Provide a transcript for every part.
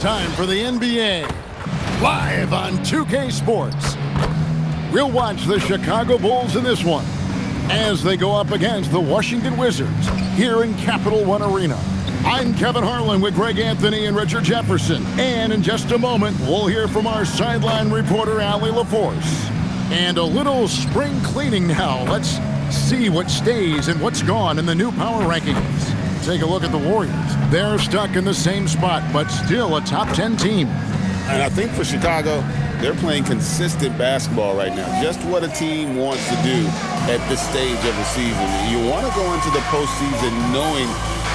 Time for the NBA, live on 2K Sports. We'll watch the Chicago Bulls in this one as they go up against the Washington Wizards here in Capital One Arena. I'm Kevin Harlan with Greg Anthony and Richard Jefferson. And in just a moment, we'll hear from our sideline reporter, Allie LaForce. And a little spring cleaning now. Let's see what stays and what's gone in the new power rankings. Take a look at the Warriors. They're stuck in the same spot, but still a top 10 team. And I think for Chicago, they're playing consistent basketball right now. Just what a team wants to do at this stage of the season. You want to go into the postseason knowing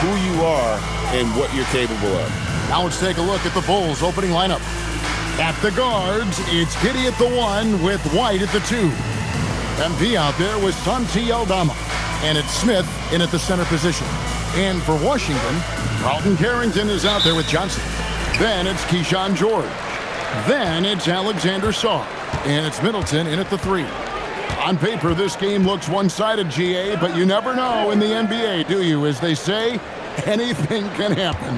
who you are and what you're capable of. Now let's take a look at the Bulls' opening lineup. At the guards, it's Giddey at the 1 with White at the 2. MP out there with Santi Aldama. And it's Smith in at the center position. And for Washington, Carlton Carrington is out there with Johnson. Then it's Keyshawn George. Then it's Alexander Sarr. And it's Middleton in at the 3. On paper, this game looks one-sided, GA, but you never know in the NBA, do you? As they say, anything can happen.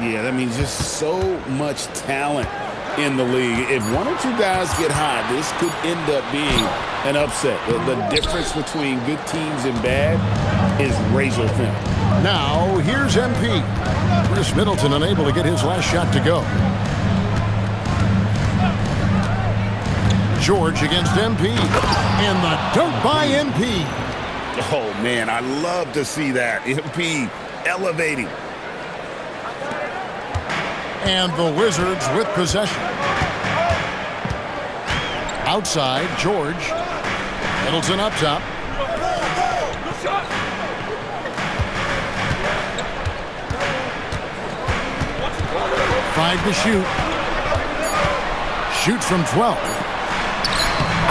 Yeah, that means just so much talent in the league. If one or two guys get hot, this could end up being an upset. The difference between good teams and bad is razor thin. Now, here's MP. Chris Middleton unable to get his last shot to go. George against MP. And the dunk by MP. Oh, man, I love to see that. MP elevating. And the Wizards with possession. Outside, George. Middleton up top. Five to shoot. Shoots from 12.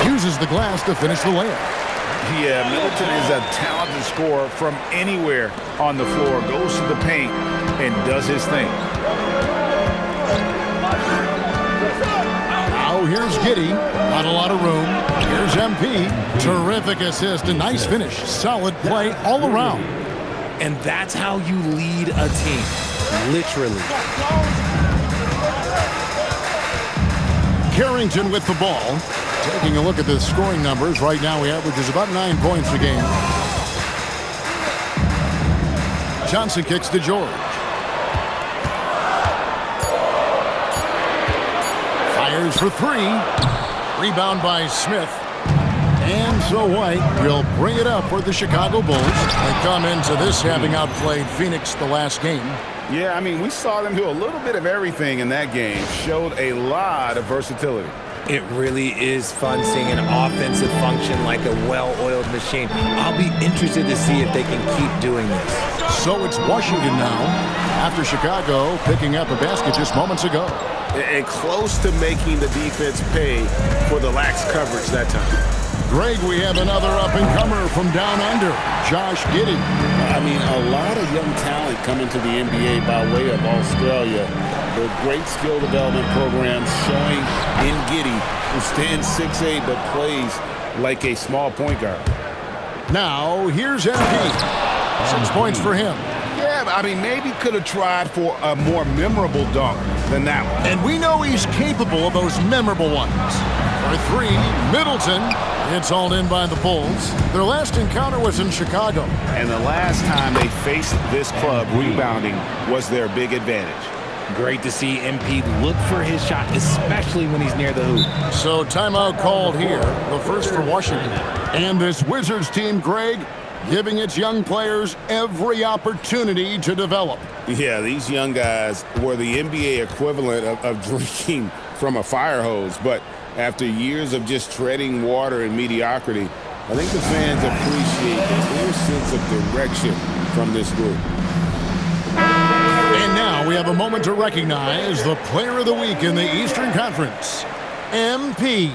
Uses the glass to finish the layup. Yeah, Middleton is a talented scorer from anywhere on the floor. Goes to the paint and does his thing. Now here's Giddey. Not a lot of room. Here's MP. Terrific assist. A nice finish. Solid play all around. And that's how you lead a team. Literally. Carrington with the ball. Taking a look at the scoring numbers. Right now he averages about 9 points a game. Johnson kicks to George. Fires for 3. Rebound by Smith. And so White will bring it up for the Chicago Bulls. They come into this having outplayed Phoenix the last game. Yeah, I mean, we saw them do a little bit of everything in that game. Showed a lot of versatility. It really is fun seeing an offensive function like a well-oiled machine. I'll be interested to see if they can keep doing this. So it's Washington now, after Chicago picking up a basket just moments ago. And close to making the defense pay for the lax coverage that time. Greg, we have another up-and-comer from down under, Josh Giddey. I mean, a lot of young talent coming to the NBA by way of Australia. The great skill development program showing in Giddey, who stands 6'8", but plays like a small point guard. Now, here's MP. 6 points for him. Yeah, I mean, maybe could have tried for a more memorable dunk than that one. And we know he's capable of those memorable ones. For 3, Middleton. It's hauled in by the Bulls. Their last encounter was in Chicago. And the last time they faced this club, rebounding was their big advantage. Great to see MP look for his shot, especially when he's near the hoop. So timeout called here, the first for Washington. And this Wizards team, Greg, giving its young players every opportunity to develop. Yeah, these young guys were the NBA equivalent of drinking from a fire hose. But after years of just treading water and mediocrity, I think the fans appreciate a clear sense of direction from this group. And now we have a moment to recognize the Player of the Week in the Eastern Conference, MP.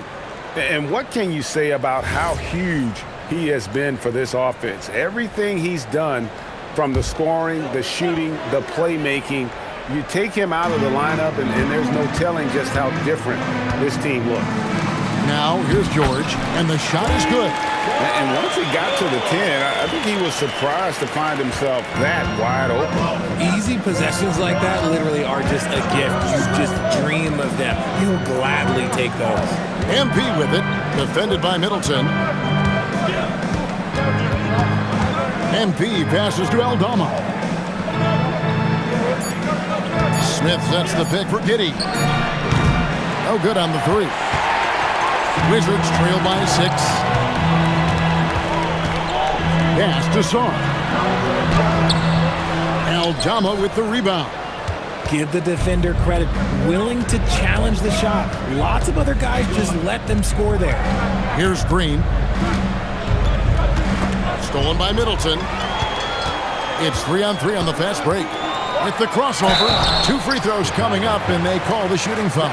And what can you say about how huge he has been for this offense? Everything he's done, from the scoring, the shooting, the playmaking, you take him out of the lineup, and there's no telling just how different this team looks. Now, here's George, and the shot is good. And once he got to the 10, I think he was surprised to find himself that wide open. Easy possessions like that literally are just a gift. You just dream of them. He'll gladly take those. MP with it, defended by Middleton. MP passes to Aldama. Smith sets the pick for Giddey. No good on the 3. Wizards trail by 6. Pass to Sarr. Aldama with the rebound. Give the defender credit. Willing to challenge the shot. Lots of other guys just let them score there. Here's Green. Stolen by Middleton. It's 3-on-3 on the fast break. With the crossover, 2 free throws coming up, and they call the shooting foul.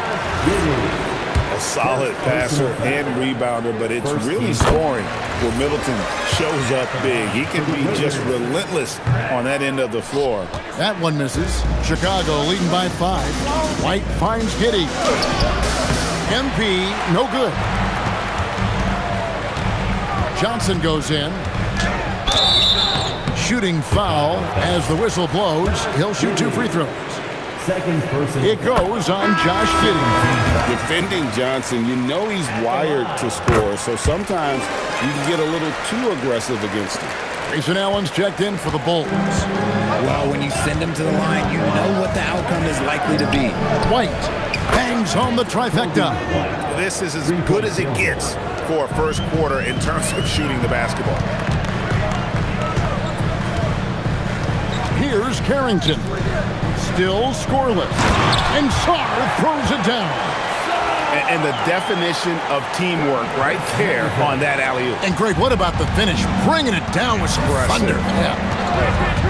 A solid passer and rebounder, but it's really scoring where Middleton shows up big. He can be just relentless on that end of the floor. That one misses. Chicago leading by 5. White finds Giddey. MP, no good. Johnson goes in. Shooting foul as the whistle blows. He'll shoot 2 free throws. Second person. It goes on Josh Giddey. Defending Johnson, you know he's wired to score, so sometimes you can get a little too aggressive against him. Grayson Allen's checked in for the Bulls. Well, when you send him to the line, you know what the outcome is likely to be. White bangs home the trifecta. This is as good as it gets for a first quarter in terms of shooting the basketball. Here's Carrington. Still scoreless. And Sarr throws it down. And the definition of teamwork right there on that alley-oop. And Greg, what about the finish? Bringing it down with some thunder. Yeah.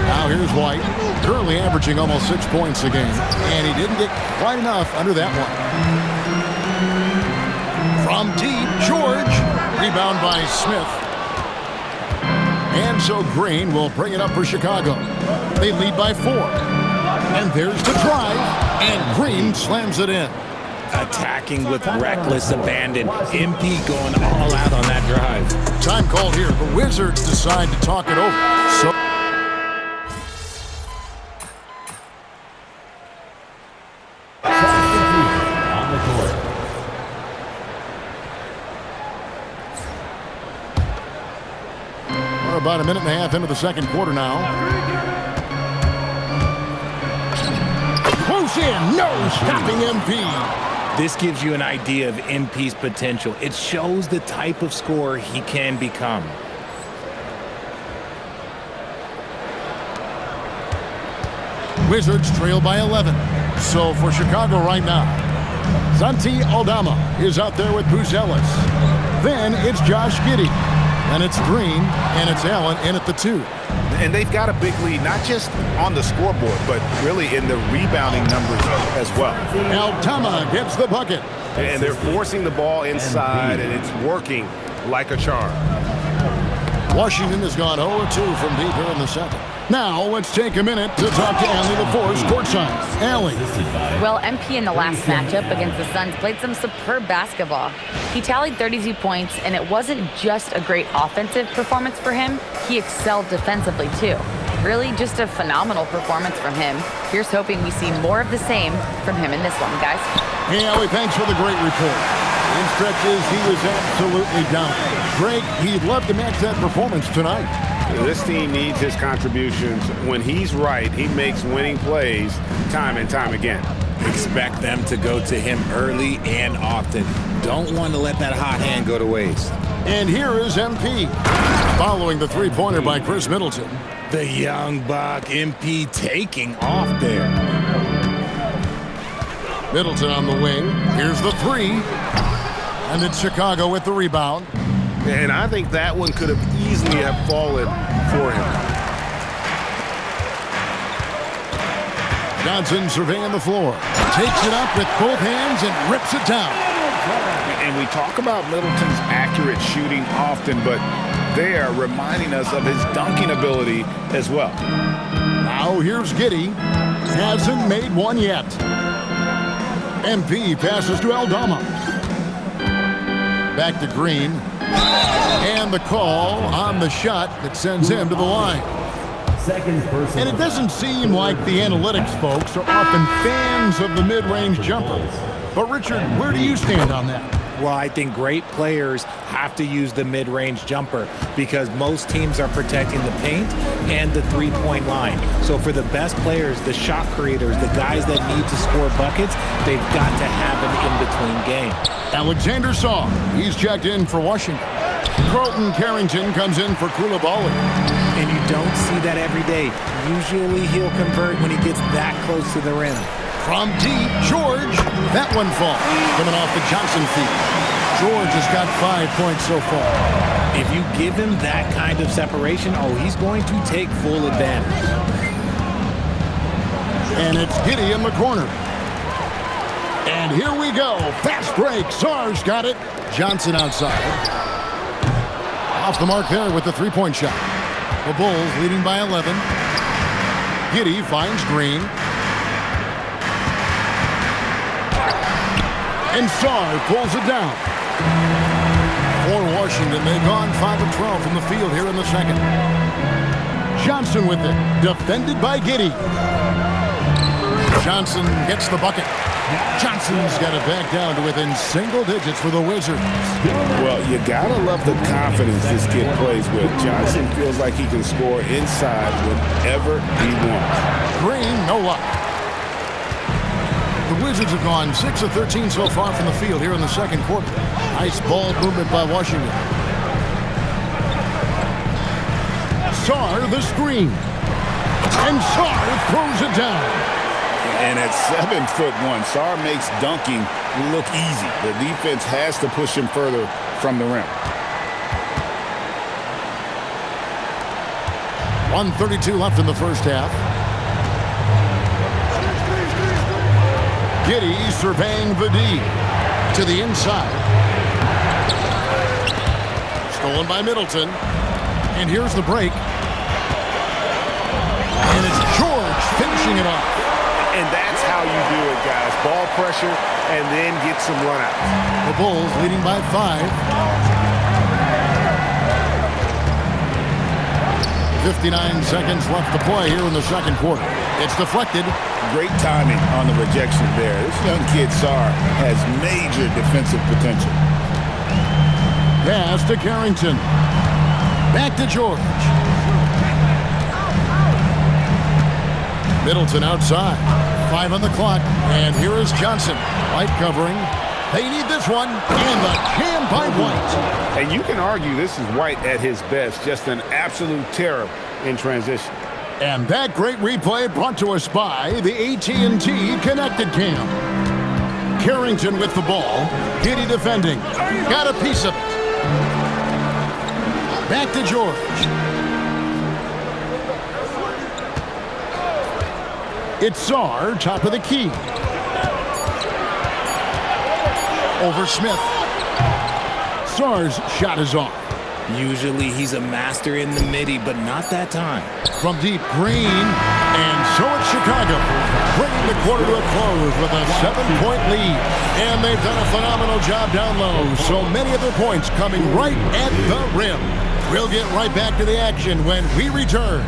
Now here's White. Currently averaging almost 6 points a game. And he didn't get quite enough under that one. From deep, George. Rebound by Smith. And so Green will bring it up for Chicago. They lead by 4. And there's the drive. And Green slams it in. Attacking with reckless abandon. MP going all out on that drive. Time called here. The Wizards decide to talk it over. So On the court. we're about a minute and a half into the second quarter now. Close in. No stopping MP. This gives you an idea of MP's potential. It shows the type of scorer he can become. Wizards trail by 11. So for Chicago right now, Santi Aldama is out there with Buzelis. Then it's Josh Giddey. And it's Green, and it's Allen in at the 2. And they've got a big lead, not just on the scoreboard, but really in the rebounding numbers as well. Aldama gets the bucket. And they're forcing the ball inside, and it's working like a charm. Washington has gone 0-2 from deep here in the second. Now let's take a minute to talk to Allie LaForce courtside. Allie. Well, MP in the last matchup against the Suns played some superb basketball. He tallied 32 points, and it wasn't just a great offensive performance for him. He excelled defensively, too. Really just a phenomenal performance from him. Here's hoping we see more of the same from him in this one, guys. Hey, Allie, thanks for the great report. In stretches, he was absolutely down. Greg, he'd love to match that performance tonight. This team needs his contributions. When he's right, he makes winning plays time and time again. Expect them to go to him early and often. Don't want to let that hot hand go to waste. And here is MP. Following the three-pointer by Chris Middleton. The young buck, MP taking off there. Middleton on the wing. Here's the 3. And it's Chicago with the rebound. And I think that one could have easily have fallen for him. Johnson surveying the floor. Takes it up with both hands and rips it down. And we talk about Middleton's accurate shooting often, but they are reminding us of his dunking ability as well. Now here's Giddey. Hasn't made one yet. MP passes to Aldama. Back to Green. And the call on the shot that sends him to the line. Second personal. And it doesn't seem like the analytics folks are often fans of the mid-range jumper. But Richard, where do you stand on that? Well, I think great players have to use the mid-range jumper because most teams are protecting the paint and the three-point line. So for the best players, the shot creators, the guys that need to score buckets, they've got to have an in-between game. Alexander Saw, he's checked in for Washington. Carlton Carrington comes in for Coulibaly. And you don't see that every day. Usually he'll convert when he gets that close to the rim. From deep, George. That one falls. Coming off the Johnson feed. George has got 5 points so far. If you give him that kind of separation, he's going to take full advantage. And it's Giddey in the corner. And here we go. Fast break. Sarge got it. Johnson outside. Off the mark there with the three-point shot. The Bulls leading by 11. Giddey finds Green. And Sarr pulls it down. For Washington, they've gone 5 of 12 from the field here in the second. Johnson with it. Defended by Giddey. Johnson gets the bucket. Johnson's got it back down to within single digits for the Wizards. Well, you gotta love the confidence this kid plays with. Johnson feels like he can score inside whenever he wants. Green, no luck. The Wizards have gone 6 of 13 so far from the field here in the second quarter. Nice ball movement by Washington. Sarr the screen. And Sarr throws it down. And at 7'1", Sarr makes dunking look easy. The defense has to push him further from the rim. 1:32 left in the first half. Giddey surveying the D to the inside. Stolen by Middleton. And here's the break. And it's George finishing it off. And that's how you do it, guys. Ball pressure and then get some runouts. The Bulls leading by 5. 59 seconds left to play here in the second quarter. It's deflected. Great timing on the rejection there. This young kid, Sarr, has major defensive potential. Pass to Carrington. Back to George. Middleton outside. 5 on the clock. And here is Johnson. White covering. They need this one. And the jam by White. And you can argue this is White at his best. Just an absolute terror in transition. And that great replay brought to us by the AT&T Connected Cam. Carrington with the ball. Giddey defending. Got a piece of it. Back to George. It's Sarr, top of the key. Over Smith. Sarr's shot is off. Usually he's a master in the midi, but not that time. From deep, Green. And so it's Chicago, bringing the quarter to a close with a 7-point lead. And they've done a phenomenal job down low. So many of their points coming right at the rim. We'll get right back to the action when we return.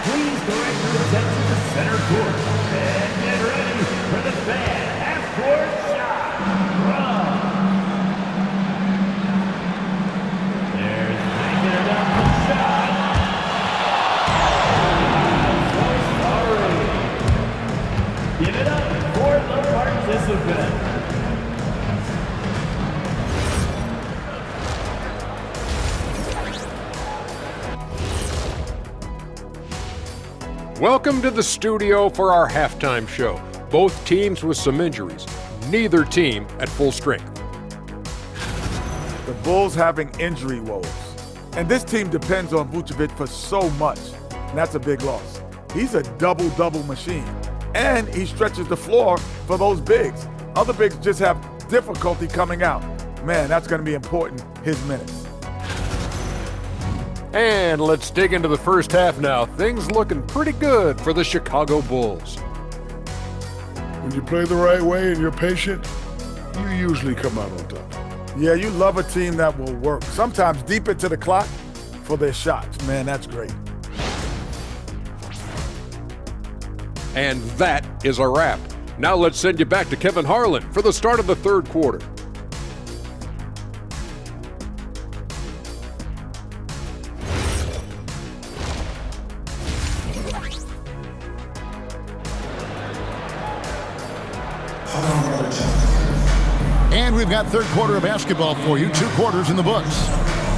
Please direct your attention to center court and get ready for the fan half-court shot. Run. There's making it up the shot. So sorry. Give it up for the participant. Welcome to the studio for our halftime show. Both teams with some injuries. Neither team at full strength. The Bulls having injury woes. And this team depends on Vucevic for so much. And that's a big loss. He's a double-double machine. And he stretches the floor for those bigs. Other bigs just have difficulty coming out. Man, that's going to be important, his minutes. And let's dig into the first half now. Things looking pretty good for the Chicago Bulls. When you play the right way and you're patient, you usually come out on top. Yeah, you love a team that will work, sometimes deep into the clock, for their shots. Man, that's great. And that is a wrap. Now let's send you back to Kevin Harlan for the start of the third quarter. And we've got third quarter of basketball for you, 2 quarters in the books.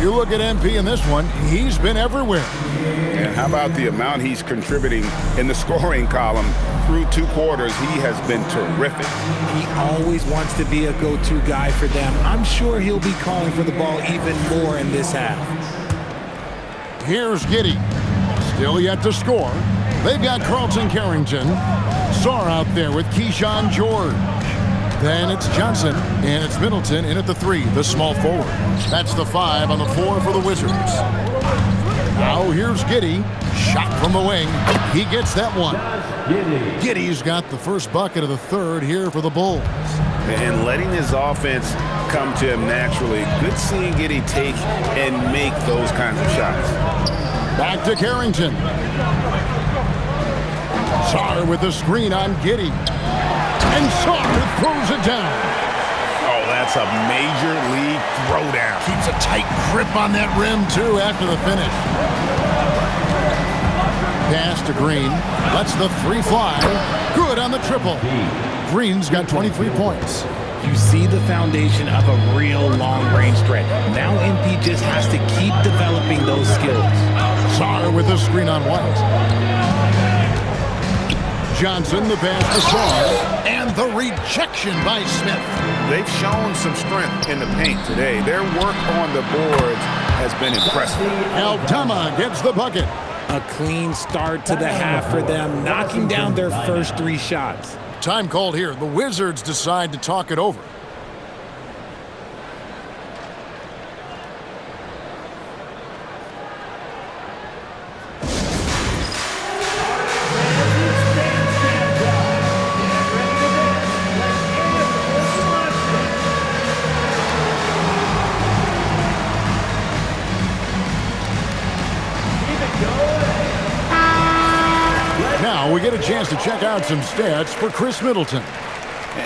You look at MP in this one, he's been everywhere. And how about the amount he's contributing in the scoring column through 2 quarters? He has been terrific. He always wants to be a go-to guy for them. I'm sure he'll be calling for the ball even more in this half. Here's Giddey. Still yet to score. They've got Carlton Carrington. Sarr out there with Keyshawn George. Then it's Johnson, and it's Middleton in at the 3, the small forward. That's the 5 on the 4 for the Wizards. Now here's Giddey. Shot from the wing. He gets that one. Giddey's got the first bucket of the third here for the Bulls. And letting his offense come to him naturally. Good seeing Giddey take and make those kinds of shots. Back to Carrington. Sarr with the screen on Giddey. And Sarr throws it down. Oh, that's a major league throwdown. Keeps a tight grip on that rim, too, after the finish. Pass to Green. Lets the 3 fly. Good on the triple. Green's got 23 points. You see the foundation of a real long-range threat. Now MP just has to keep developing those skills. Sarr with the screen on White. Johnson, the pass to Sarr, and the rejection by Smith. They've shown some strength in the paint today. Their work on the boards has been impressive. Aldama gets the bucket. A clean start to the half for them, knocking down their first 3 shots. Time called here. The Wizards decide to talk it over. Now we get a chance to check out some stats for Chris Middleton.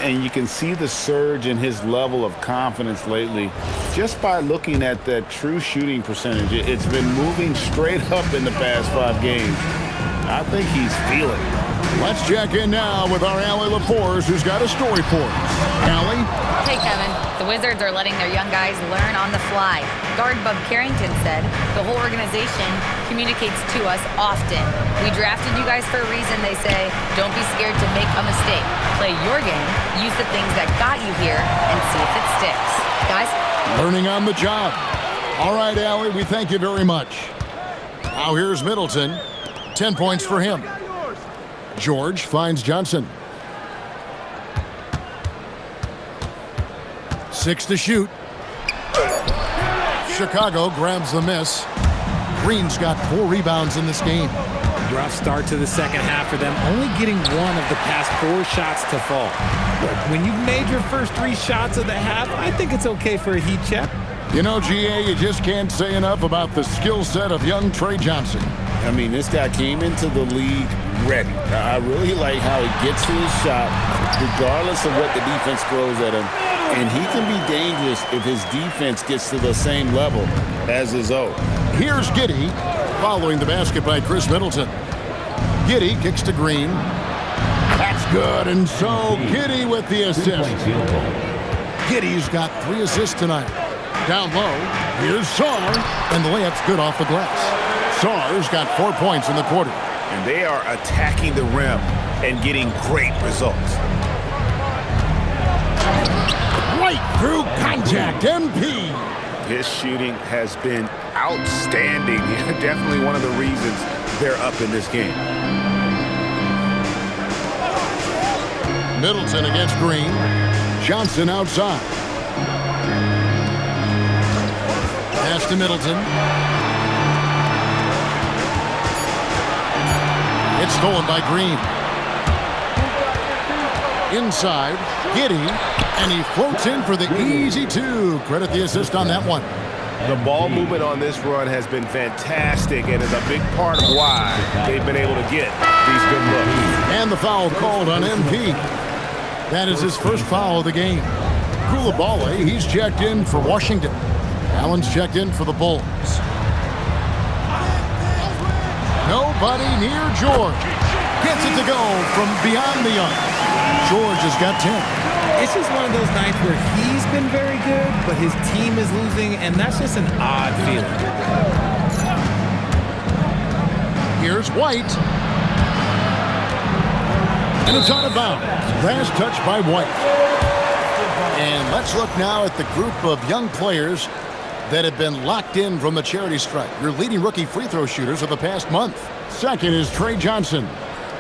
And you can see the surge in his level of confidence lately just by looking at that true shooting percentage. It's been moving straight up in the past 5 games. I think he's feeling it. Let's check in now with our Allie LaForce, who's got a story for us. Allie? Hey, Kevin. The Wizards are letting their young guys learn on the fly. Guard Bub Carrington said, the whole organization communicates to us often. We drafted you guys for a reason, they say. Don't be scared to make a mistake. Play your game, use the things that got you here, and see if it sticks. Guys? Learning on the job. All right, Allie, we thank you very much. Now here's Middleton. 10 points for him. George finds Johnson. 6 to shoot. Chicago grabs the miss. Green's got 4 rebounds in this game. Rough start to the second half for them, only getting 1 of the past 4 shots to fall. When you've made your first 3 shots of the half, I think it's okay for a heat check. You know, GA, you just can't say enough about the skill set of young Trey Johnson. I mean, this guy came into the league ready. I really like how he gets to his shot, regardless of what the defense throws at him. And he can be dangerous if his defense gets to the same level as his own. Here's Giddey, following the basket by Chris Middleton. Giddey kicks to Green. That's good, and so Giddey with the assist. Giddey's got 3 assists tonight. Down low, here's Sarr, and the layup's good off the glass. Sarr's got 4 points in the quarter. And they are attacking the rim and getting great results. Right through contact, MP. His shooting has been outstanding. Definitely one of the reasons they're up in this game. Middleton against Green. Johnson outside. Pass to Middleton. It's stolen by Green. Inside, Giddey, and he floats in for the easy two. Credit the assist on that one. The ball movement on this run has been fantastic and is a big part of why they've been able to get these good looks. And the foul called on MP. That is his first foul of the game. Coulibaly, he's checked in for Washington. Allen's checked in for the Bulls. Nobody near George. Gets it to go from beyond the arc. George has got 10. It's just one of those nights where he's been very good, but his team is losing, and that's just an odd feeling. Here's White. And it's out of bounds. Last touch by White. And let's look now at the group of young players that have been locked in from the charity stripe. Your leading rookie free throw shooters of the past month. Second is Trey Johnson.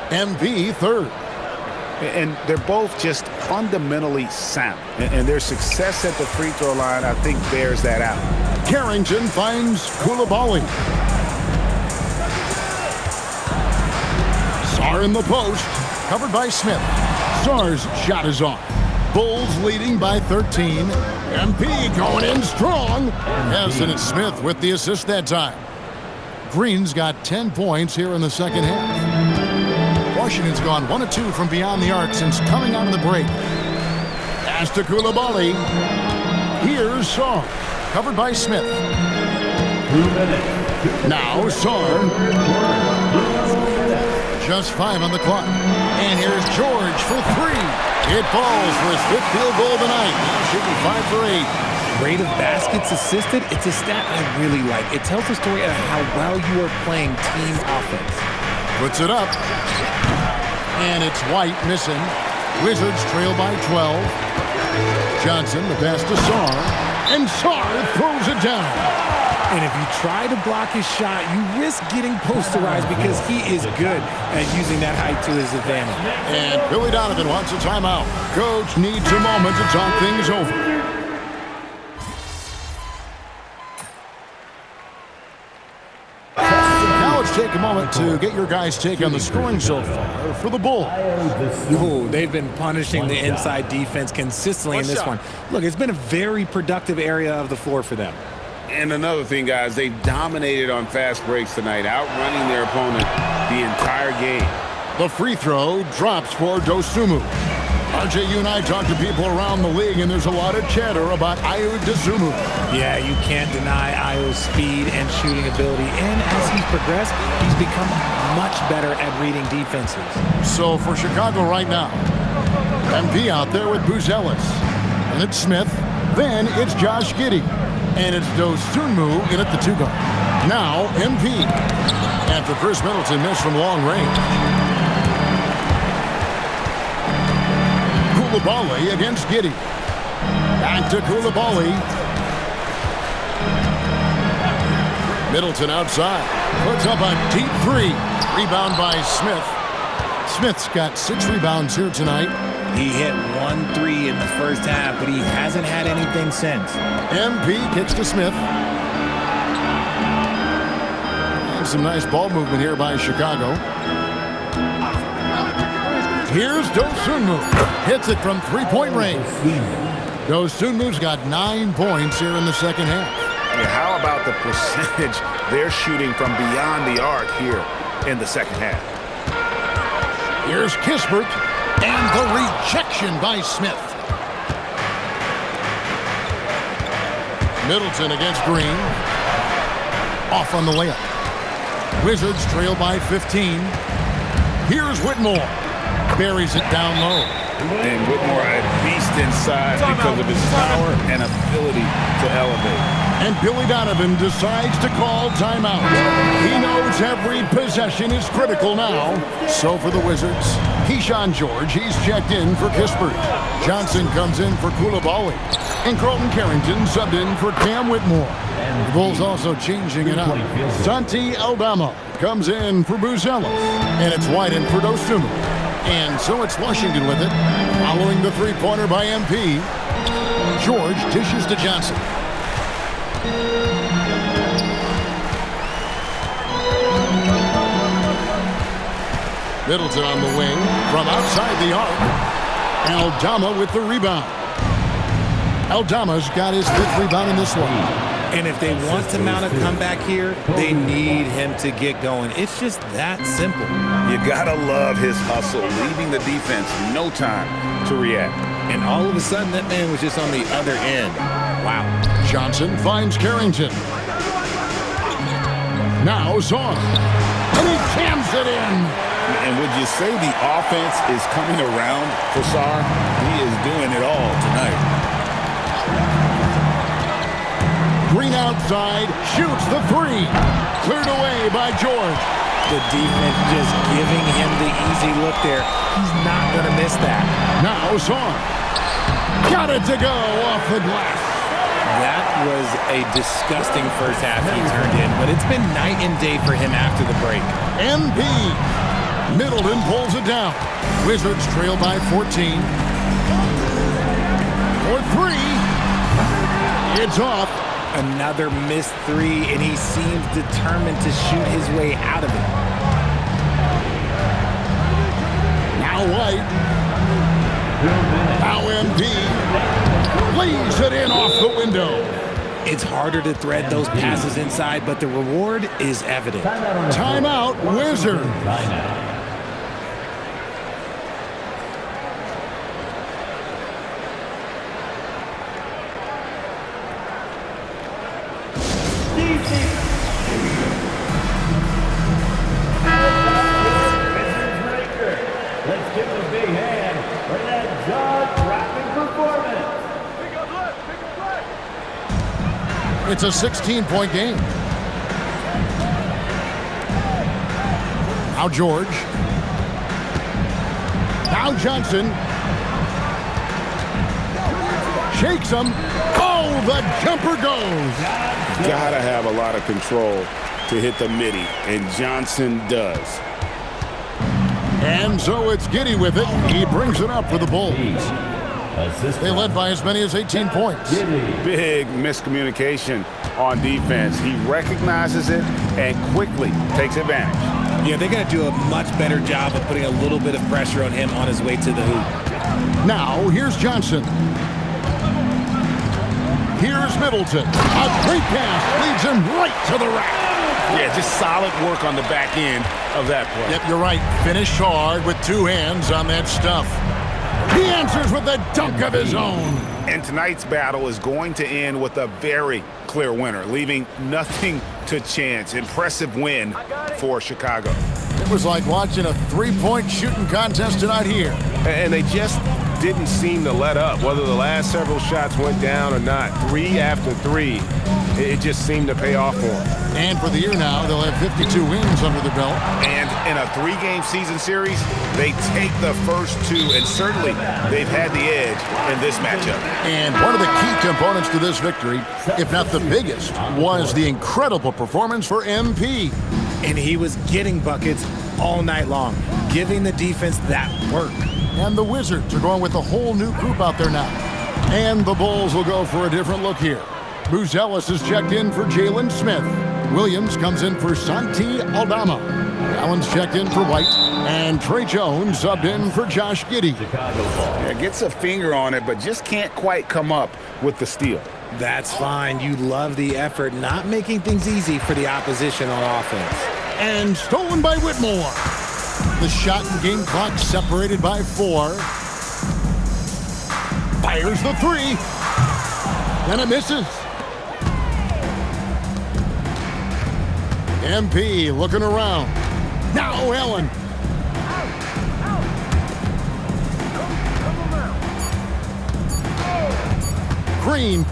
MP third. And they're both just fundamentally sound. And their success at the free throw line, I think, bears that out. Carrington finds Coulibaly. Sarr in the post. Covered by Smith. Sarr's shot is off. Bulls leading by 13. MP going in strong. Yes, and it's Smith with the assist that time. Green's got 10 points here in the second half. Washington's gone 1 of 2 from beyond the arc since coming out of the break. Pass to Coulibaly. Here's Sarr. Covered by Smith. 2 minutes. Now Sarr. Just 5 on the clock. And here's George for 3. It falls for his 5th field goal tonight. Now shooting 5 for 8. Rate of baskets assisted, it's a stat I really like. It tells the story of how well you are playing team offense. Puts it up. And it's White missing. Wizards trail by 12. Johnson, the pass to Sarr. And Sarr throws it down. And if you try to block his shot, you risk getting posterized because he is good at using that height to his advantage. And Billy Donovan wants a timeout. Coach needs a moment to talk things over. Now let's take a moment to get your guys' take on the scoring so far for the Bulls. Ooh, they've been punishing the inside defense consistently in this one. Look, it's been a very productive area of the floor for them. And another thing, guys, they've dominated on fast breaks tonight, outrunning their opponent the entire game. The free throw drops for Dosunmu. RJ, you and I talk to people around the league, and there's a lot of chatter about Ayo Dosunmu. Yeah, you can't deny Ayo's speed and shooting ability. And as he's progressed, he's become much better at reading defenses. So for Chicago right now, MP out there with Buzelis. And it's Smith. Then it's Josh Giddey. And it's Dosunmu in at the 2 guard. Now MP. After Chris Middleton missed from long range. Coulibaly against Giddey. Back to Coulibaly. Middleton outside. Puts up a deep 3. Rebound by Smith. Smith's got 6 rebounds here tonight. He hit 1 3 in the first half, but he hasn't had anything since. MP kicks to Smith. And some nice ball movement here by Chicago. Here's Dosunmu. Hits it from 3-point range. Dosunmu's got 9 points here in the second half. Yeah, how about the percentage they're shooting from beyond the arc here in the second half? Here's Kispert. And the rejection by Smith. Middleton against Green. Off on the layup. Wizards trail by 15. Here's Whitmore. Buries it down low. And Whitmore a beast inside because of his power and ability to elevate. And Billy Donovan decides to call timeout. He knows every possession is critical now. So for the Wizards, Keyshawn George, he's checked in for Kispert. Johnson comes in for Coulibaly. And Carlton Carrington subbed in for Cam Whitmore. The Bulls also changing it up. Santi Aldama comes in for Buzelis. And it's White in for Dosunmu. And so it's Washington with it. Following the 3-pointer by MP. George dishes to Johnson. Middleton on the wing from outside the arc. Aldama with the rebound. Aldama's got his 5th rebound in this one. And if they want to mount a comeback here, they need him to get going. It's just that simple. You gotta love his hustle, leaving the defense no time to react. And all of a sudden, that man was just on the other end. Wow. Johnson finds Carrington. Now Zorn. And he jams it in. And would you say the offense is coming around for Sarr? He is doing it all tonight. Green outside, shoots the 3. Cleared away by George. The defense just giving him the easy look there. He's not going to miss that. Now Zorn. Got it to go off the glass. That was a disgusting first half he turned in, but it's been night and day for him after the break. MP. Middleton pulls it down. Wizards trail by 14. For 3. It's off. Another missed 3, and he seems determined to shoot his way out of it. Now White. Now MP. Lays it in off the window. It's harder to thread those passes inside, but the reward is evident. Timeout, Wizards. Let's give it a big hand for that jaw-dropping performance. It's a 16-point game. Now George. Now Johnson. Shakes him. Oh, the jumper goes. Gotta have a lot of control to hit the midi, and Johnson does. And so it's Giddey with it. He brings it up for the Bulls. They led by as many as 18 points. Big miscommunication on defense. He recognizes it and quickly takes advantage. Yeah, they got to do a much better job of putting a little bit of pressure on him on his way to the hoop. Now, here's Johnson. Here's Middleton. A great pass leads him right to the rack. Yeah, just solid work on the back end of that play. Yep, you're right. Finished hard with 2 hands on that stuff. He answers with a dunk of his own. And tonight's battle is going to end with a very clear winner, leaving nothing to chance. Impressive win for Chicago. It was like watching a 3-point shooting contest tonight here. And they just didn't seem to let up, whether the last several shots went down or not. 3 after 3, it just seemed to pay off for them. And for the year now, they'll have 52 wins under the belt. And in a 3-game season series, they take the first 2, and certainly they've had the edge in this matchup. And one of the key components to this victory, if not the biggest, was the incredible performance for MP. And he was getting buckets all night long, giving the defense that work. And the Wizards are going with a whole new group out there now. And the Bulls will go for a different look here. Buzelis is checked in for Jalen Smith. Williams comes in for Santi Aldama. Allen's checked in for White. And Trey Jones subbed in for Josh Giddey. Yeah, gets a finger on it, but just can't quite come up with the steal. That's fine. You love the effort, not making things easy for the opposition on offense. And stolen by Whitmore. The shot and game clock separated by 4. Fires the 3. And it misses. MP looking around. Now Allen. Green.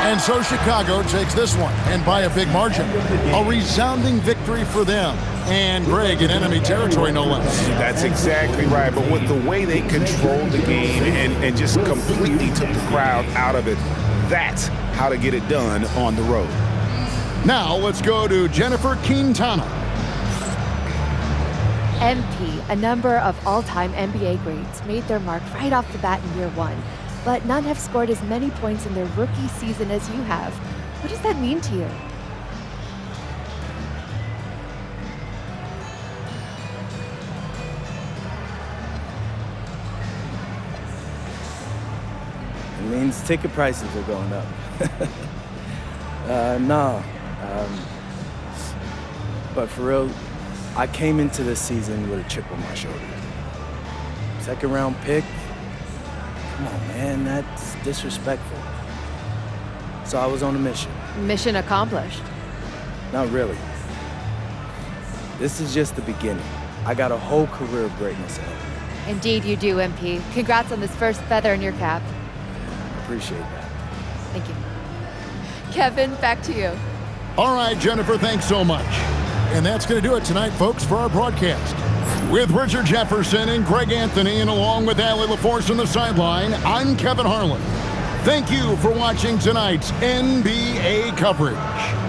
And so Chicago takes this one, and by a big margin. A resounding victory for them. And Greg in enemy territory, no less. That's exactly right. But with the way they controlled the game and just completely took the crowd out of it, that's how to get it done on the road. Now let's go to Jennifer Quintana. MP, a number of all-time NBA greats, made their mark right off the bat in year 1. But none have scored as many points in their rookie season as you have. What does that mean to you? means ticket prices are going up. No. But for real, I came into this season with a chip on my shoulder. Second round pick? Come on, man, that's disrespectful. So I was on a mission. Mission accomplished. Not really. This is just the beginning. I got a whole career of greatness ahead of me. Indeed you do, MP. Congrats on this first feather in your cap. Appreciate that. Thank you. Kevin, back to you. All right, Jennifer, thanks so much. And that's going to do it tonight, folks, for our broadcast. With Richard Jefferson and Greg Anthony, and along with Allie LaForce on the sideline, I'm Kevin Harlan. Thank you for watching tonight's NBA coverage.